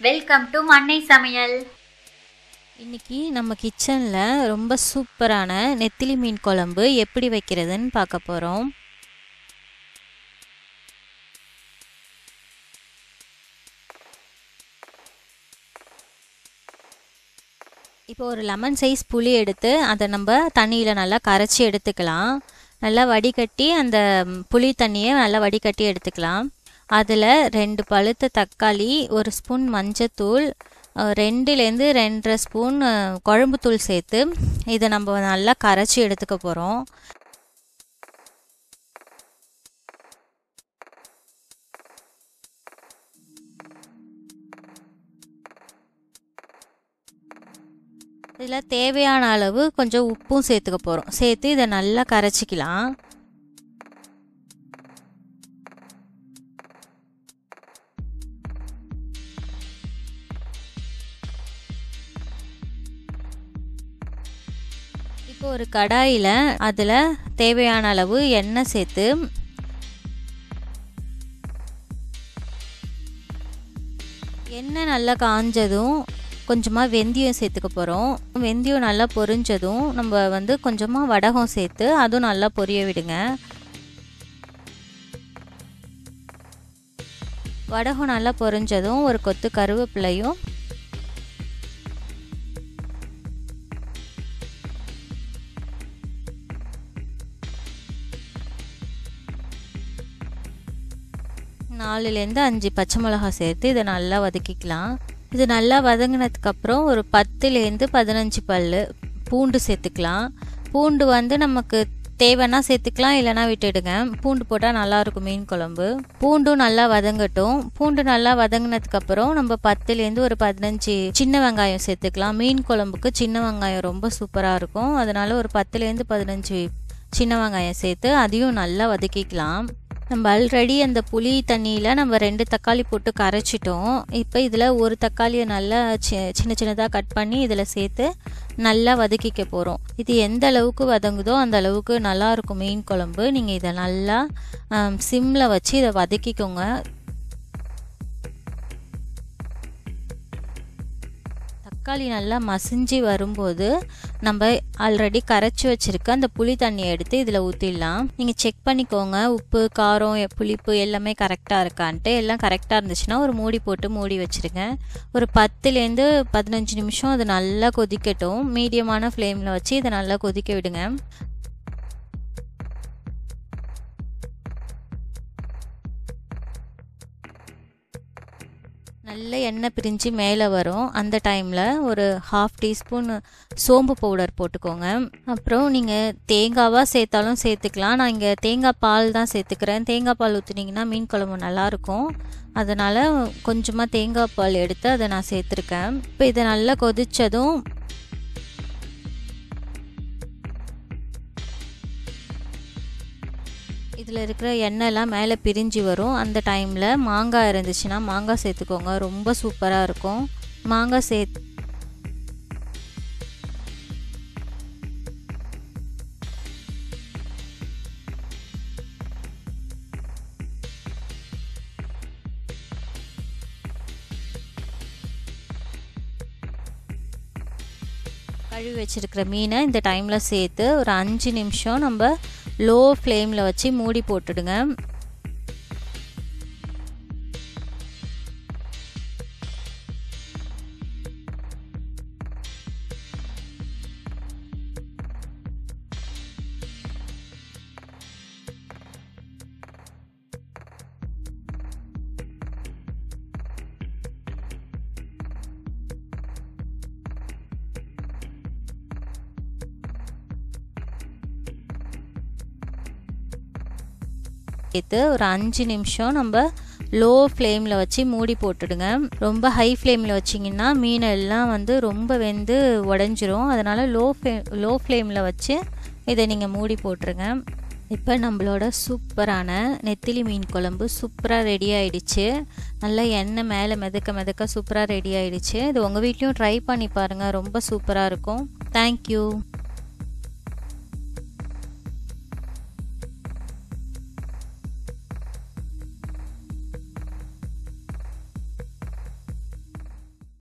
Welcome to மண்ணை சமையல். இன்னைக்கு நம்ம கிச்சனில் ரொம்ப சூப்பரான நெத்திலி மீன் குழம்பு எப்படி வைக்கிறதுன்னு பார்க்க போகிறோம். இப்போ ஒரு லெமன் சைஸ் புளி எடுத்து அதை நம்ம தண்ணியில் நல்லா கரைச்சி எடுத்துக்கலாம். நல்லா வடிகட்டி அந்த புளி தண்ணியை நல்லா வடிகட்டி எடுத்துக்கலாம். அதில் 2 பழுத்த தக்காளி, 1 ஸ்பூன் மஞ்சத்தூள், 2லேருந்து 2.5 ஸ்பூன் குழம்புத்தூள் சேர்த்து இதை நம்ம நல்லா கரைச்சி எடுத்துக்க போகிறோம். இதில் தேவையான அளவு கொஞ்சம் உப்பும் சேர்த்துக்க போகிறோம். சேர்த்து இதை நல்லா கரைச்சிக்கலாம். இப்போ ஒரு கடாயில் அதில் தேவையான அளவு எண்ணெய் சேர்த்து எண்ணெய் நல்லா காஞ்சதும் கொஞ்சமாக வெந்தயம் சேர்த்துக்க போகிறோம். வெந்தயம் நல்லா பொரிஞ்சதும் நம்ம கொஞ்சமாக வடகம் சேர்த்து அதுவும் நல்லா பொரிய விடுங்க. வடகம் நல்லா பொரிஞ்சதும் ஒரு கொத்து கருவேப்பிலையும் நாலுலேருந்து 5 பச்சை மிளகாய் சேர்த்து இதை நல்லா வதக்கிக்கலாம். இது நல்லா வதங்கினதுக்கப்புறம் ஒரு 10லேருந்து 15 பல் பூண்டு சேர்த்துக்கலாம். பூண்டு நமக்கு தேவைன்னா சேர்த்துக்கலாம், இல்லைனா விட்டுடுங்க. பூண்டு போட்டால் நல்லாயிருக்கும் மீன் குழம்பு. பூண்டும் நல்லா வதங்கட்டும். பூண்டு நல்லா வதங்கினதுக்கப்புறம் நம்ம 10லேருந்து ஒரு 15 சின்ன வெங்காயம் சேர்த்துக்கலாம். மீன் குழம்புக்கு சின்ன வெங்காயம் ரொம்ப சூப்பராக இருக்கும். அதனால ஒரு 10லேருந்து 15 சின்ன வெங்காயம் சேர்த்து அதையும் நல்லா வதக்கிக்கலாம். நம்ம ஆல்ரெடி அந்த புளி தண்ணியில் நம்ம 2 தக்காளி போட்டு கரைச்சிட்டோம். இப்போ இதில் ஒரு தக்காளியை நல்லா சின்ன சின்னதாக கட் பண்ணி இதில் சேர்த்து நல்லா வதக்கிக்க போகிறோம். இது எந்த அளவுக்கு வதங்குதோ அந்த அளவுக்கு நல்லாயிருக்கும் மீன் குழம்பு. நீங்கள் இதை நல்லா சிம்மில் வச்சு இதை வதக்கிக்கோங்க. தக்காளி நல்லா மசிஞ்சு வரும்போது நம்ம ஆல்ரெடி கரைச்சி வச்சுருக்க அந்த புளி தண்ணியை எடுத்து இதில் ஊற்றிடலாம். நீங்கள் செக் பண்ணிக்கோங்க, உப்பு, காரம், புளிப்பு எல்லாமே கரெக்டாக இருக்கான்ட்டு. எல்லாம் கரெக்டாக இருந்துச்சுன்னா ஒரு மூடி போட்டு மூடி வச்சுருங்க. ஒரு 10லேருந்து 15 நிமிஷம் அது நல்லா கொதிக்கட்டும். மீடியமான ஃப்ளேமில் வச்சு இதை நல்லா கொதிக்க விடுங்க. நல்ல எண்ணெய் பிரிஞ்சு மேலே வரும். அந்த டைமில் ஒரு 1/2 டீஸ்பூன் சோம்பு பவுடர் போட்டுக்கோங்க. அப்புறம் நீங்கள் தேங்காவாக சேர்த்தாலும் சேர்த்துக்கலாம். நான் இங்கே தேங்காய் பால் தான் சேர்த்துக்கிறேன். தேங்காய் பால் ஊற்றுனீங்கன்னா மீன் குழம்பு நல்லாயிருக்கும். அதனால் கொஞ்சமாக தேங்காய் பால் எடுத்து அதை நான் சேர்த்துருக்கேன். இப்போ இதை நல்லா கொதித்ததும் இதில் இருக்கிற எண்ணெய்லாம் மேலே பிரிஞ்சு வரும். அந்த டைமில் மாங்காய் இருந்துச்சுன்னா மாங்காய் சேர்த்துக்கோங்க, ரொம்ப சூப்பராக இருக்கும். மாங்காய் கழுவி வச்சுருக்கிற மீனை இந்த டைமில் சேர்த்து ஒரு 5 நிமிஷம் நம்ம லோ ஃப்ளேமில் வச்சு மூடி போட்டுடுங்க. சேர்த்து ஒரு 5 நிமிஷம் நம்ம லோ ஃப்ளேமில் வச்சு மூடி போட்டுடுங்க. ரொம்ப ஹை ஃப்ளேமில் வச்சிங்கன்னா மீன் எல்லாம் ரொம்ப வெந்து உடஞ்சிரும். அதனால் லோ ஃப்ளேமில் வச்சு இதை நீங்கள் மூடி போட்டுருங்க. இப்போ நம்மளோட சூப்பரான நெத்திலி மீன் குழம்பு சூப்பராக ரெடி ஆகிடுச்சு. நல்லா எண்ணெய் மேலே மிதக்க சூப்பராக ரெடி ஆகிடுச்சு. இது உங்கள் வீட்லேயும் ட்ரை பண்ணி பாருங்கள், ரொம்ப சூப்பராக இருக்கும். தேங்க்யூ.